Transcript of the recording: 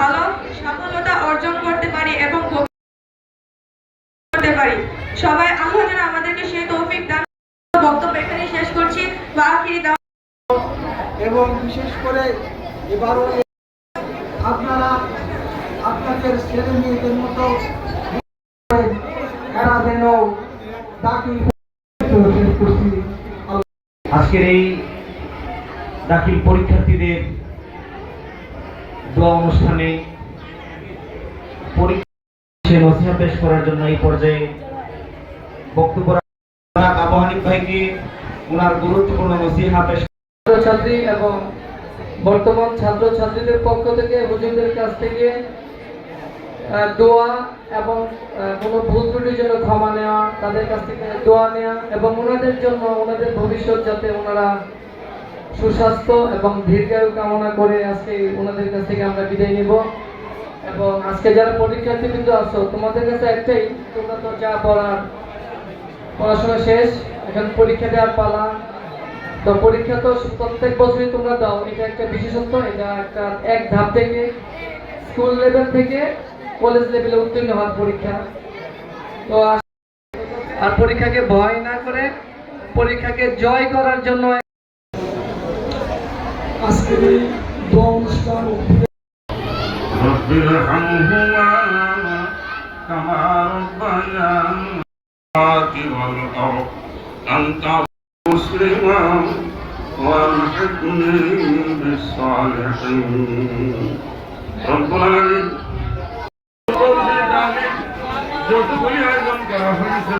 ভালো সফলতা অর্জন করতে পারি এবং করতে পারি। সবাই আল্লাহ যেন আমাদেরকে সেই তৌফিক দান। বক্তব্য এখানে শেষ করছি। এবং বিশেষ করে এবারও আপনারা আপনাদের ছেলে মেয়েদের মতো এরা যেন দাখিল আজকের এই দাখিল পরীক্ষার্থীদের দোয়া অনুষ্ঠানে নসিহত পেশ করার জন্য এই পর্যায়ে বক্তব্য আবু হানিফ ভাইকে ওনার গুরুত্বপূর্ণ নসিহত পেশ ছাত্রী এবং বর্তমান ছাত্রছাত্রীদের পক্ষ থেকে হুজুরদের কাছ থেকে দোয়া এবং কোনো ভুল ত্রুটির জন্য ক্ষমা নেওয়া, তাদের কাছ থেকে দোয়া নেওয়া এবং ওনাদের জন্য ওনাদের ভবিষ্যৎ যাতে ওনারা সুস্বাস্থ্য এবং দীর্ঘায়ু কামনা করে আজকে ওনাদের কাছ থেকে আমরা বিদায় নিব। এবং আজকে যারা পরীক্ষার্থীবৃন্দ আছো, তোমাদের কাছে একটাই, তোমরা তো যা পড়াশোনা শেষ, এখন পরীক্ষা দেওয়ার পালা। তো পরীক্ষা তো প্রত্যেক বছরই তোমরা দাও, এটা একটা বিশেষত্ব। এটা একটা এক ধাপ থেকে স্কুল লেভেল থেকে কলেজ লেভেলে উত্তীর্ণ হওয়ার পরীক্ষা। তো আর পরীক্ষাকে ভয় না করে পরীক্ষাকে জয় করার জন্য আজকের এই দোয়া অনুষ্ঠান رب ارحمهما كما ربياني والأرض أنت مسلما والحقني بالصالحين رب العالمين